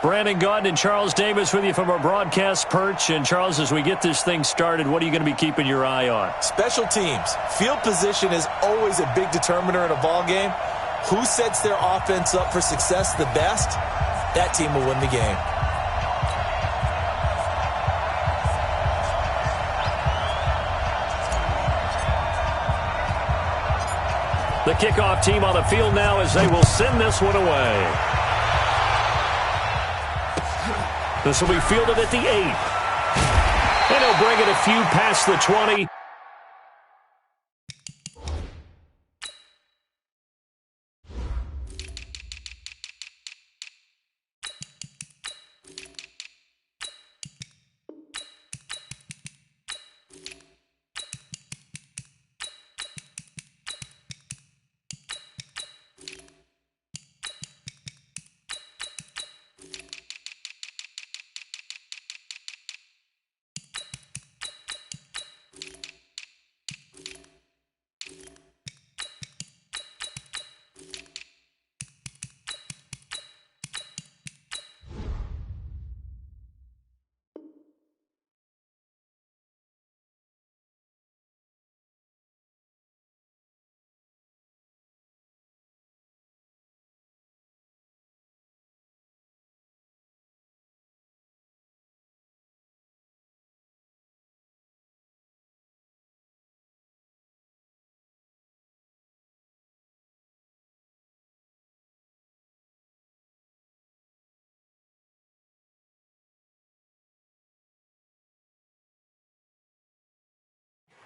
Brandon Gaudin and Charles Davis with you from our broadcast perch. And, Charles, as we get this thing started, what are you going to be keeping your eye on? Special teams. Field position is always a big determiner in a ball game. Who sets their offense up for success the best, that team will win the game. The kickoff team on the field now as they will send this one away. This will be fielded at the 8. And he'll bring it a few past the 20.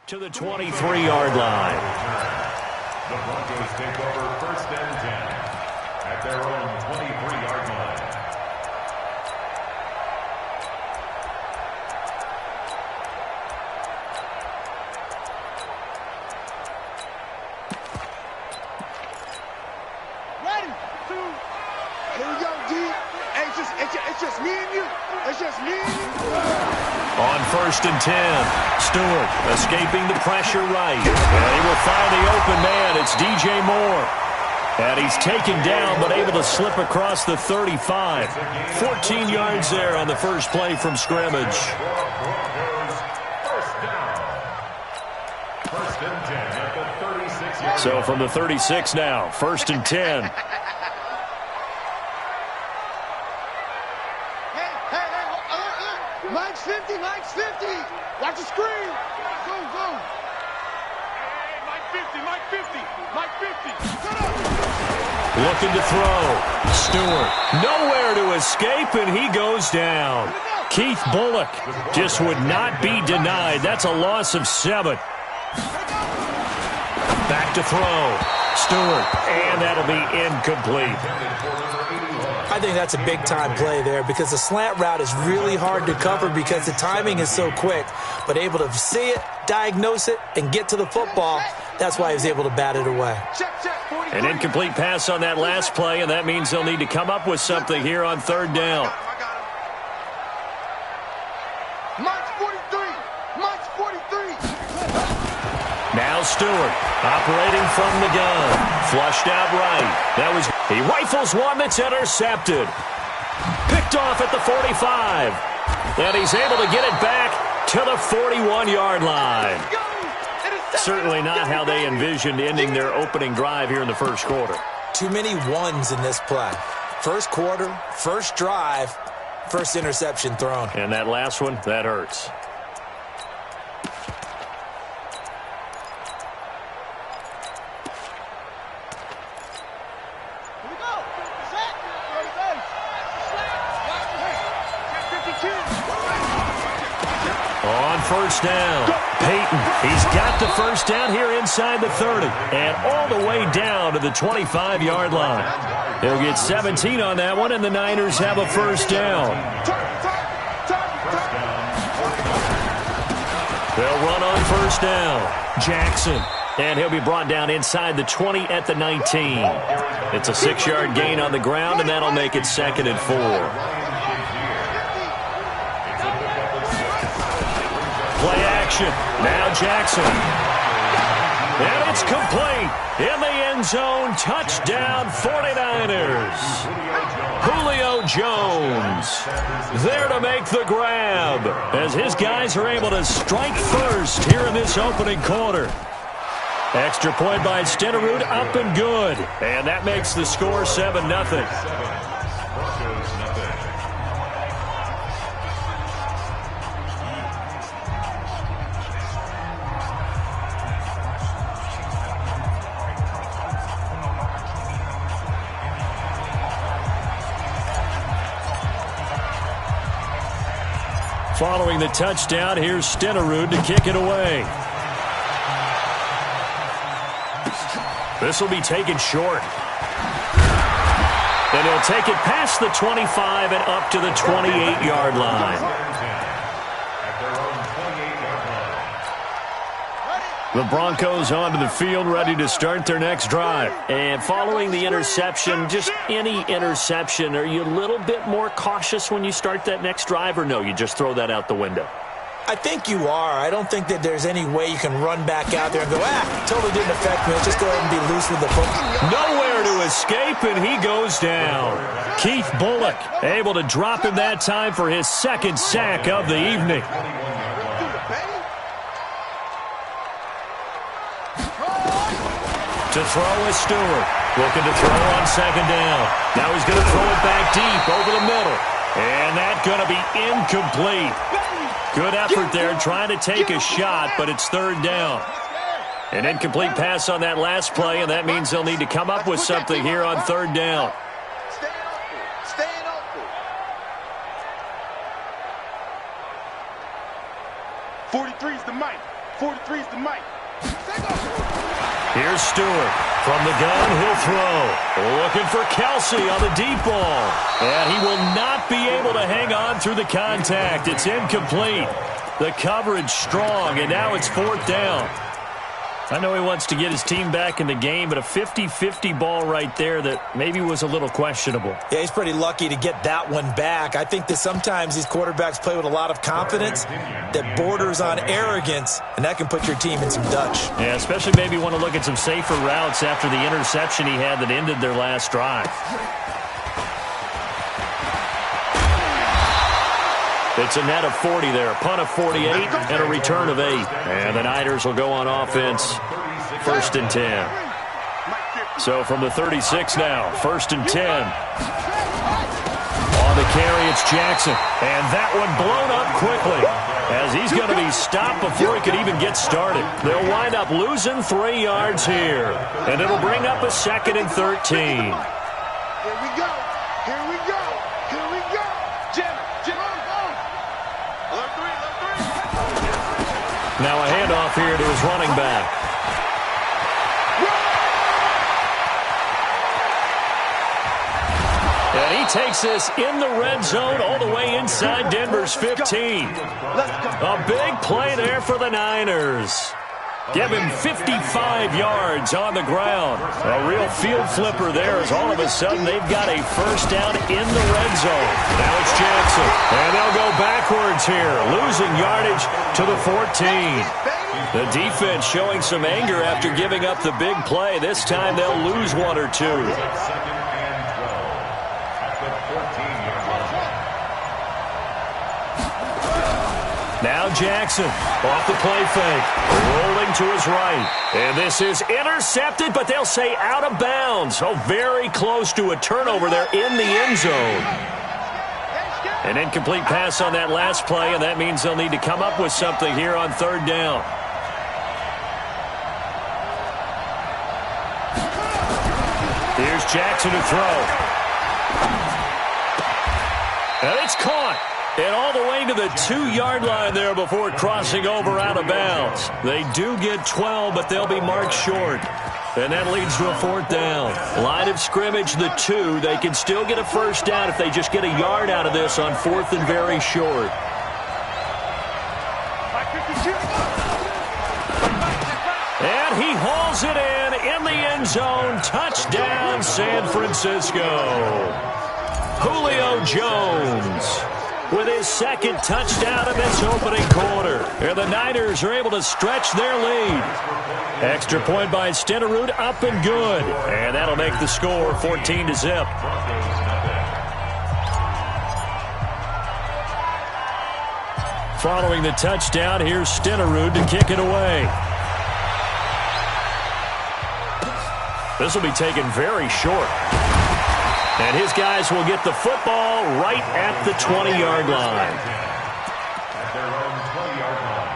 To the 23-yard line. The Broncos take over 1st and 10 at their own 23-yard line. Ready, 2. Here we go, D. It's just me and you. It's just me and you. On 1st and 10, Stewart escaping the pressure right. And he will find the open man. It's DJ Moore. And he's taken down but able to slip across the 35. 14 yards there on the first play from scrimmage. So from the 36 now, 1st and 10. Mike's 50, Mike's 50. Watch the screen. Go, go. Hey, Mike 50, Mike 50, Mike 50. Shut up. Looking to throw. Stewart nowhere to escape, and he goes down. Keith Bullock just would not be denied. That's a loss of 7. Back to throw. Stewart, and that'll be incomplete. I think that's a big-time play there because the slant route is really hard to cover because the timing is so quick. But able to see it, diagnose it, and get to the football, that's why he was able to bat it away. An incomplete pass on that last play, and that means they'll need to come up with something here on 3rd down. Mike's 43. Mike's 43. Now Stewart operating from the gun. Flushed out right. He rifles one that's intercepted. Picked off at the 45. And he's able to get it back to the 41-yard line. Certainly not how they envisioned ending their opening drive here in the first quarter. Too many ones in this play. First quarter, first drive, first interception thrown. And that last one, that hurts. On 1st down, Peyton, he's got the first down here inside the 30 and all the way down to the 25-yard line. He'll get 17 on that one, and the Niners have a 1st down. They'll run on 1st down. Jackson, and he'll be brought down inside the 20 at the 19. It's a 6-yard gain on the ground, and that'll make it 2nd and 4. Play action. Now Jackson. And it's complete. In the end zone. Touchdown 49ers. Julio Jones there to make the grab as his guys are able to strike first here in this opening quarter. Extra point by Stenerud, up and good. And that makes the score 7-0. Following the touchdown, here's Stenerud to kick it away. This will be taken short. And he'll take it past the 25 and up to the 28-yard line. The Broncos onto the field, ready to start their next drive. And following the interception, just any interception, are you a little bit more cautious when you start that next drive, or no, you just throw that out the window? I think you are. I don't think that there's any way you can run back out there and go, totally didn't affect me. Let's just go ahead and be loose with the football. Nowhere to escape, and he goes down. Keith Bullock able to drop him that time for his second sack of the evening. To throw is Stewart. Looking to throw on second down. Now he's going to throw it back deep over the middle. And that's going to be incomplete. Good effort there trying to take a shot, but it's third down. An incomplete pass on that last play, and that means they'll need to come up with something here on third down. Staying open. 43's the mic. 43's the mic. Here's Stewart. From the gun, he'll throw. Looking for Kelsey on the deep ball. And he will not be able to hang on through the contact. It's incomplete. The coverage strong, and now it's fourth down. I know he wants to get his team back in the game, but a 50-50 ball right there that maybe was a little questionable. Yeah, he's pretty lucky to get that one back. I think that sometimes these quarterbacks play with a lot of confidence that borders on arrogance, and that can put your team in some Dutch. Yeah, especially maybe want to look at some safer routes after the interception he had that ended their last drive. It's a net of 40 there, a punt of 48, and a return of 8. And the Niners will go on offense, first and 10. So from the 36 now, first and 10. On the carry, it's Jackson. And that one blown up quickly as he's going to be stopped before he could even get started. They'll wind up losing 3 yards here. And it'll bring up a second and 13. Here we go. Here we go. Here we go. Jim. Now a handoff here to his running back. And he takes this in the red zone all the way inside Denver's 15. A big play there for the Niners. Give him 55 yards on the ground. A real field flipper there as all of a sudden they've got a first down in the red zone. Now it's Jackson. And they'll go backwards here, losing yardage to the 14. The defense showing some anger after giving up the big play. This time they'll lose 1 or 2. Now Jackson off the play fake, rolling to his right. And this is intercepted, but they'll say out of bounds. Oh, very close to a turnover there in the end zone. An incomplete pass on that last play, and that means they'll need to come up with something here on third down. Here's Jackson to throw. And it's caught. And all the way to the 2-yard line there before crossing over out of bounds. They do get 12, but they'll be marked short. And that leads to a fourth down. Line of scrimmage, the 2. They can still get a first down if they just get a yard out of this on fourth and very short. And he hauls it in the end zone. Touchdown, San Francisco. Julio Jones with his second touchdown in this opening quarter. And the Niners are able to stretch their lead. Extra point by Stenerud, up and good. And that'll make the score 14-0. Following the touchdown, here's Stenerud to kick it away. This will be taken very short. And his guys will get the football right at the 20-yard line. At their own 20-yard line.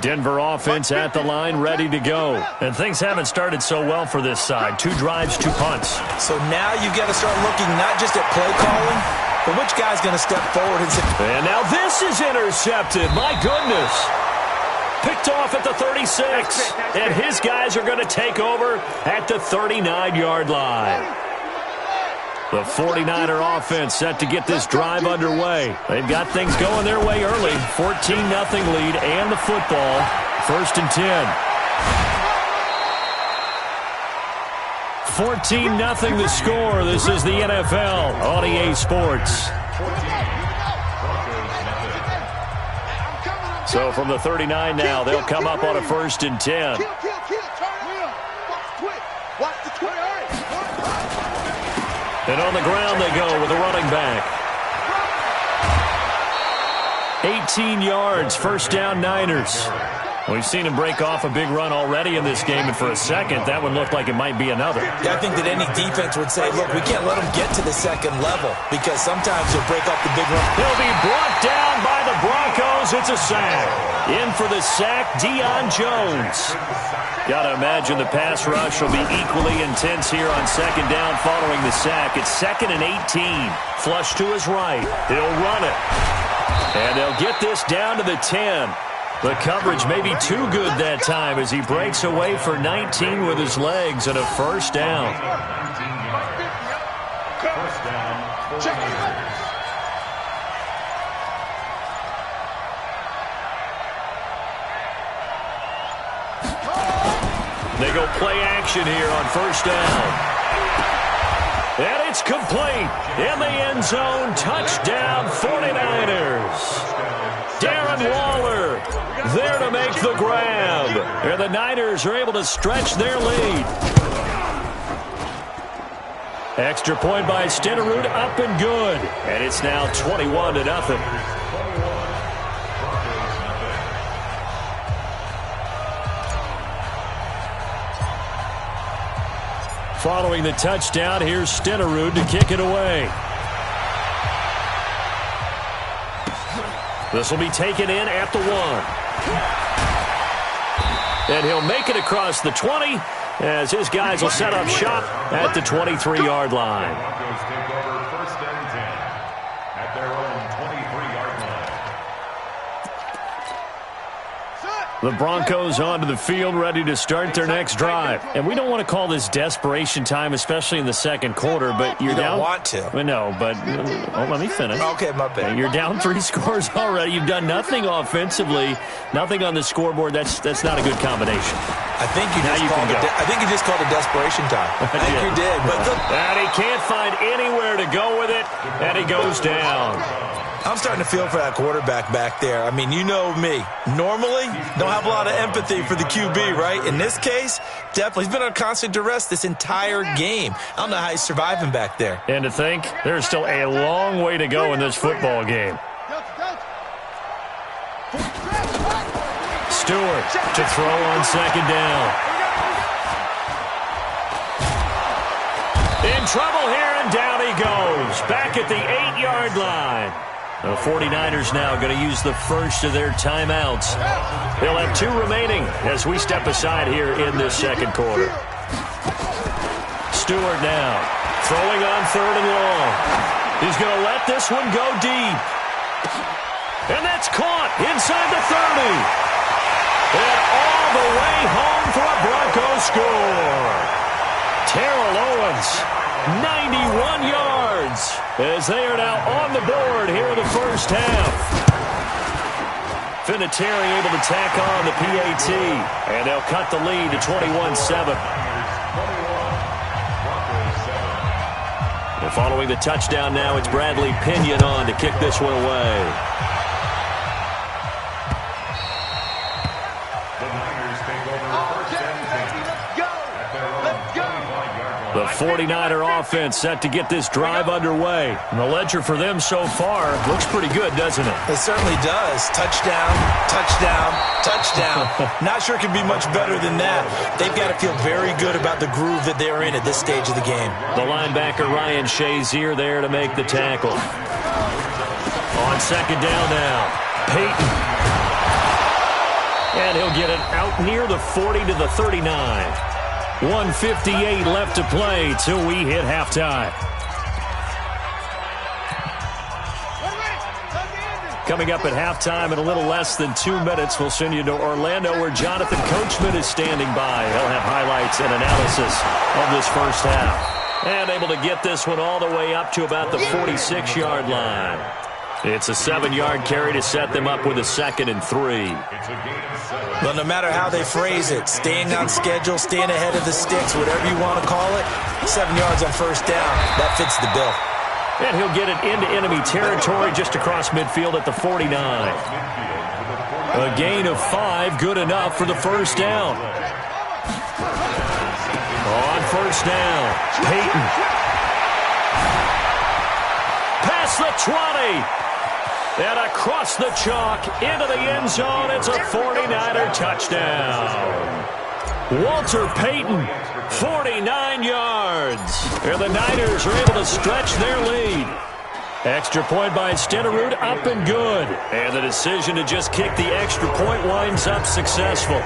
Denver offense at the line, ready to go. And things haven't started so well for this side. 2 drives, 2 punts. So now you've got to start looking not just at play calling, but which guy's going to step forward and say... And now this is intercepted. My goodness. Picked off at the 36. And his guys are going to take over at the 39-yard line. The 49er offense set to get this drive underway. They've got things going their way early. 14-0 lead and the football. 1st and 10. 14-0 the score. This is the NFL on EA Sports. So from the 39 now, they'll come up on a 1st and 10. And on the ground they go with a running back. 18 yards, 1st down Niners. We've seen him break off a big run already in this game, and for a second, that one looked like it might be another. Yeah, I think that any defense would say, look, we can't let him get to the second level because sometimes he'll break off the big run. He'll be brought down by the Broncos. It's a sack. In for the sack, Deion Jones. Got to imagine the pass rush will be equally intense here on 2nd down following the sack. It's 2nd and 18. Flush to his right. He'll run it. And they'll get this down to the 10. The coverage may be too good that time as he breaks away for 19 with his legs and a 1st down. 1st down. They go play action here on 1st down. And it's complete. In the end zone, touchdown 49ers. Darren Waller there to make the grab. And the Niners are able to stretch their lead. Extra point by Stenerud, up and good. And it's now 21-0. Following the touchdown, here's Stenerud to kick it away. This will be taken in at the 1. And he'll make it across the 20 as his guys will set up shop at the 23-yard line. Broncos take over 1st and 10 at their own 23-yard line. The Broncos onto the field, ready to start their next drive. And we don't want to call this desperation time, especially in the 2nd quarter, but you're down. You don't want to. Well, no, but let me finish. Okay, my bad. You're down 3 scores already. You've done nothing offensively, nothing on the scoreboard. That's not a good combination. I think you just called it desperation time. I think you did. But and he can't find anywhere to go with it, and he goes down. I'm starting to feel for that quarterback back there. I mean, you know me. Normally, don't have a lot of empathy for the QB, right? In this case, definitely. He's been on constant duress this entire game. I don't know how he's surviving back there. And to think, there's still a long way to go in this football game. Stewart to throw on 2nd down. In trouble here, and down he goes. Back at the 8-yard line. The 49ers now going to use the first of their timeouts. They'll have 2 remaining as we step aside here in this 2nd quarter. Stewart now throwing on 3rd and long. He's going to let this one go deep. And that's caught inside the 30. And all the way home for a Broncos score. Terrell Owens, 91 yards, as they are now on the board here in the 1st half. Vinatieri able to tack on the PAT, and they'll cut the lead to 21-7. And following the touchdown now, it's Bradley Pinion on to kick this one away. take over first and 10 at their own 25-yard line. The 49er offense set to get this drive underway. And the ledger for them so far looks pretty good, doesn't it? It certainly does. Touchdown, touchdown, touchdown. Not sure it can be much better than that. They've got to feel very good about the groove that they're in at this stage of the game. The linebacker Ryan Shazier there to make the tackle. On second down now, Peyton. And he'll get it out near the 40 to the 39. 1:58 left to play till we hit halftime. Coming up at halftime in a little less than 2 minutes, we'll send you to Orlando where Jonathan Coachman is standing by. He'll have highlights and analysis of this first half. And able to get this one all the way up to about the 46-yard line. It's a 7-yard carry to set them up with a 2nd and 3. Well, no matter how they phrase it, staying on schedule, staying ahead of the sticks, whatever you want to call it, 7 yards on first down, that fits the bill. And he'll get it into enemy territory just across midfield at the 49. A gain of 5, good enough for the first down. On first down, Peyton. Past the 20. And across the chalk into the end zone. It's a 49er touchdown. Walter Payton, 49 yards. And the Niners are able to stretch their lead. Extra point by Stenerud, up and good. And the decision to just kick the extra point winds up successful.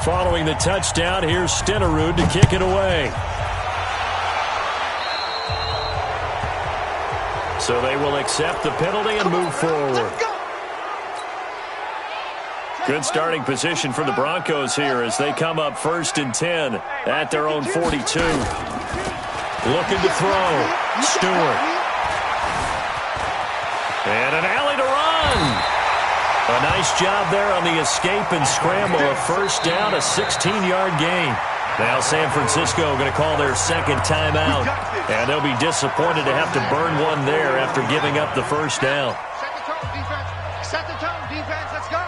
Following the touchdown, here's Stenerud to kick it away. So they will accept the penalty and move forward. Good starting position for the Broncos here as they come up 1st and 10 at their own 42. Looking to throw. Stewart. And an alley to run. A nice job there on the escape and scramble. A first down, a 16-yard gain. Now San Francisco going to call their 2nd timeout. And they'll be disappointed to have to burn one there after giving up the first down. Set the tone, defense. Set the tone, defense. Let's go.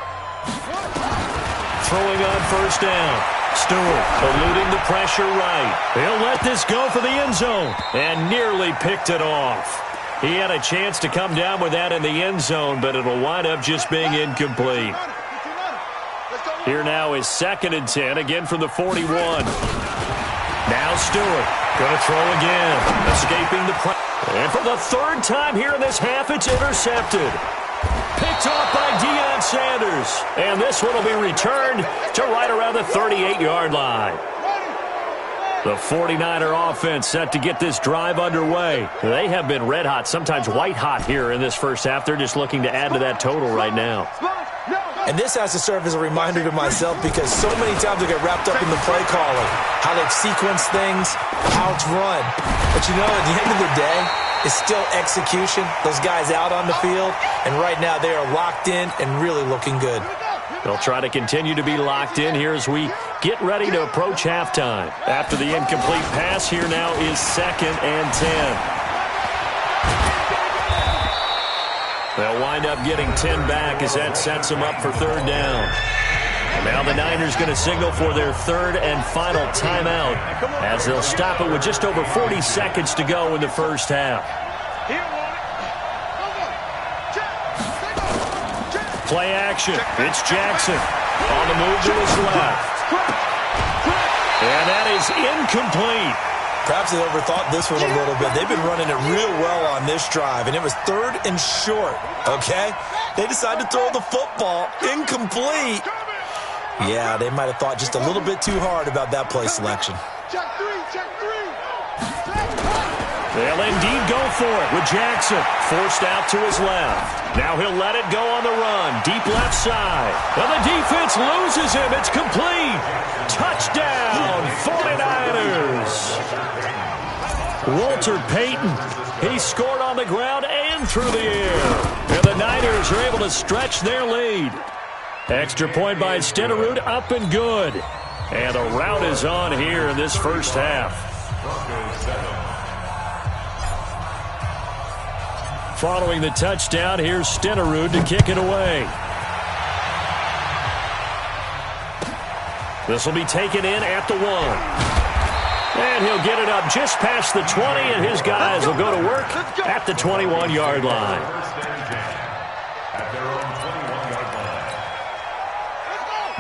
Throwing on first down. Stewart eluding the pressure right. He'll let this go for the end zone. And nearly picked it off. He had a chance to come down with that in the end zone, but it'll wind up just being incomplete. Here now is 2nd and 10, again from the 41. Now Stewart, going to throw again, escaping the pressure. And for the 3rd time here in this half, it's intercepted. Picked off by Deion Sanders. And this one will be returned to right around the 38-yard line. The 49er offense set to get this drive underway. They have been red hot, sometimes white hot here in this first half. They're just looking to add to that total right now. And this has to serve as a reminder to myself because so many times I get wrapped up in the play calling, how they've sequenced things, how it's run. But you know, at the end of the day, it's still execution. Those guys out on the field, and right now they are locked in and really looking good. They'll try to continue to be locked in here as we get ready to approach halftime. After the incomplete pass, here now is 2nd and 10. They'll wind up getting 10 back as that sets them up for 3rd down. Now the Niners going to signal for their 3rd and final timeout as they'll stop it with just over 40 seconds to go in the first half. Play action. It's Jackson on the move to his left. And that is incomplete. Perhaps they overthought this one a little bit. They've been running it real well on this drive, and it was 3rd and short, okay? They decided to throw the football incomplete. Yeah, they might have thought just a little bit too hard about that play selection. Check 3, check 3. They'll indeed go for it with Jackson. Forced out to his left. Now he'll let it go on the run. Deep left side. And the defense loses him. It's complete. Touchdown, 49ers. Walter Payton. He scored on the ground and through the air. And the Niners are able to stretch their lead. Extra point by Stenerud, up and good. And a rout is on here in this first half. Following the touchdown, here's Stenerud to kick it away. This will be taken in at the 1. And he'll get it up just past the 20, and his guys will go to work at the 21-yard line.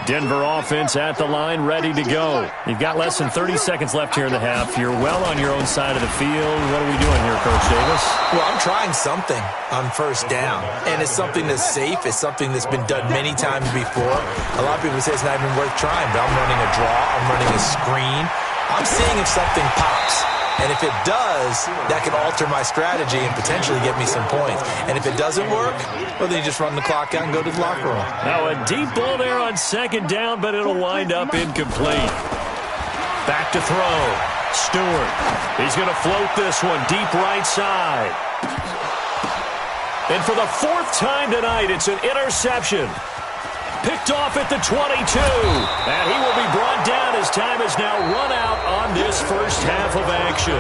Denver offense at the line, ready to go. You've got less than 30 seconds left here in the half. You're well on your own side of the field. What are we doing here, Coach Davis? Well, I'm trying something on first down, and it's something that's safe. It's something that's been done many times before. A lot of people say it's not even worth trying, but I'm running a draw. I'm running a screen. I'm seeing if something pops. And if it does, that can alter my strategy and potentially get me some points. And if it doesn't work, well, then you just run the clock out and go to the locker room. Now a deep ball there on second down, but it'll wind up incomplete. Back to throw. Stewart. He's going to float this one deep right side. And for the 4th time tonight, it's an interception. Picked off at the 22. And he will be brought down as time is now run out on this first half of action.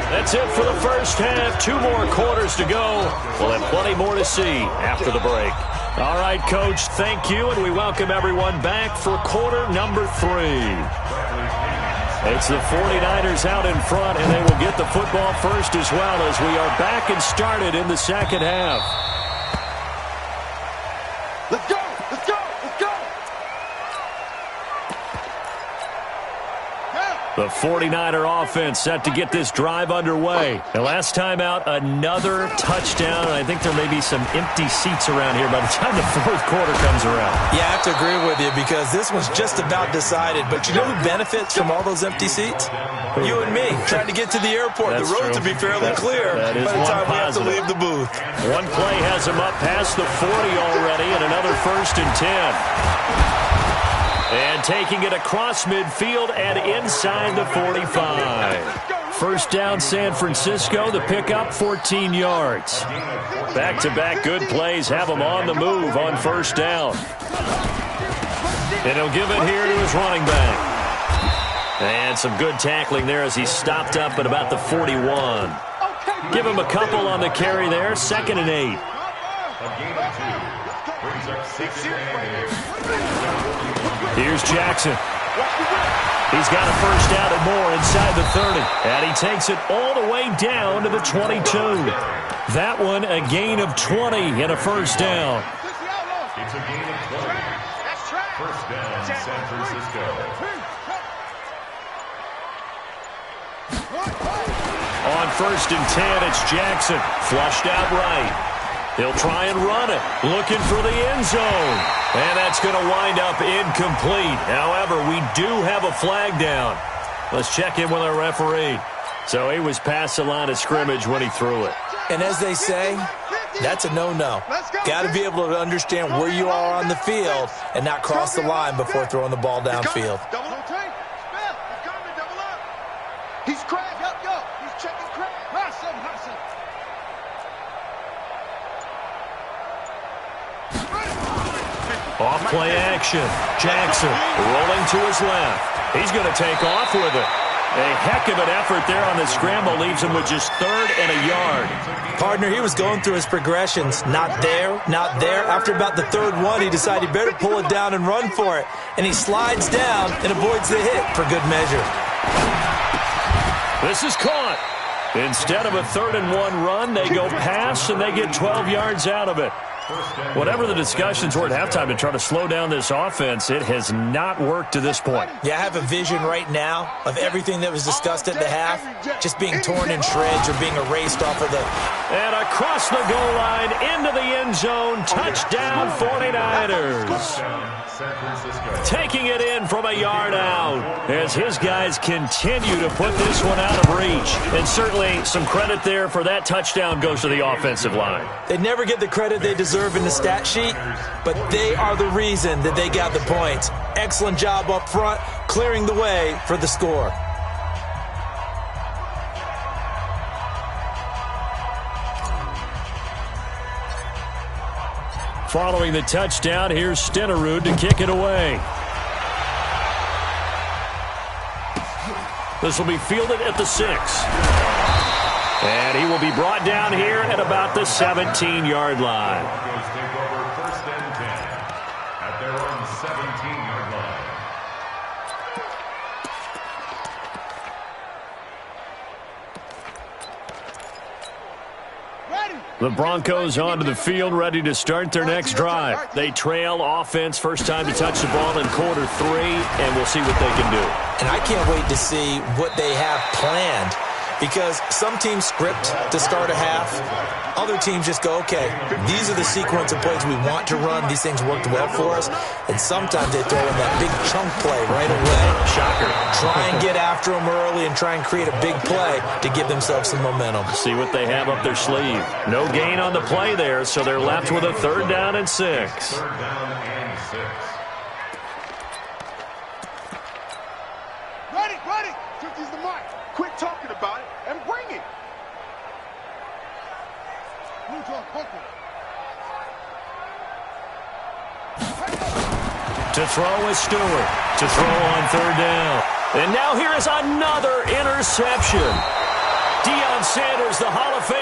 That's it for the first half. 2 more quarters to go. We'll have plenty more to see after the break. All right, Coach, thank you, and we welcome everyone back for quarter number 3. It's the 49ers out in front, and they will get the football first as well as we are back and started in the second half. Let's go! Let's go! Let's go! The 49er offense set to get this drive underway. The last time out, another touchdown. And I think there may be some empty seats around here by the time the 4th quarter comes around. Yeah, I have to agree with you because this one's just about decided. But you know who benefits from all those empty seats? You and me, trying to get to the airport. That's the roads will be fairly clear by the time we have to leave the booth. One play has him up past the 40 already, and another 1st and 10. And taking it across midfield and inside the 45. First down, San Francisco. The pickup, 14 yards. Back-to-back good plays have him on the move on first down. And he'll give it here to his running back. And some good tackling there as he stopped up at about the 41. Give him a couple on the carry there. 2nd and 8. Here's Jackson. He's got a first down and more inside the 30. And he takes it all the way down to the 22. That one a gain of 20 and a first down. It's a gain of 20. First down, San Francisco. On 1st and 10, it's Jackson. Flushed out right. He'll try and run it. Looking for the end zone. And that's going to wind up incomplete. However, we do have a flag down. Let's check in with our referee. So he was past the line of scrimmage when he threw it. And as they say, that's a no-no. Got to be able to understand where you are on the field and not cross the line before throwing the ball downfield. He's cracked. Yo. He's checking crack. Hustle. Off play action. Jackson rolling to his left. He's going to take off with it. A heck of an effort there on the scramble. Leaves him with just 3rd and a yard. Partner, he was going through his progressions. Not there. After about the 3rd one, he decided he better pull it down and run for it. And he slides down and avoids the hit for good measure. This is caught. Instead of a 3rd and 1 run, they go pass and they get 12 yards out of it. Whatever the discussions were at halftime to try to slow down this offense, it has not worked to this point. Yeah, I have a vision right now of everything that was discussed at the half just being torn in shreds or being erased off of the... And across the goal line, into the end zone, touchdown 49ers. Taking it in from a yard out as his guys continue to put this one out of reach. And certainly some credit there for that touchdown goes to the offensive line. They never get the credit they deserve in the stat sheet, but they are the reason that they got the points. Excellent job up front, clearing the way for the score. Following the touchdown, here's Stenerud to kick it away. This will be fielded at the 6. And he will be brought down here at about the 17-yard line. Broncos take over 1st and 10 at their own 17-yard line. The Broncos onto the field, ready to start their next drive. They trail offense, first time to touch the ball in quarter 3, and we'll see what they can do. And I can't wait to see what they have planned, because some teams script to start a half. Other teams just go, okay, these are the sequence of plays we want to run. These things worked well for us. And sometimes they throw in that big chunk play right away. Shocker. Try and get after them early and try and create a big play to give themselves some momentum. See what they have up their sleeve. No gain on the play there, so they're left with a 3rd down and 6. 3rd down and 6. Ready. 50's the mark. Quit talking about it and bring it. To throw is Stewart. To throw on 3rd down. And now here is another interception. Deion Sanders, the Hall of Fame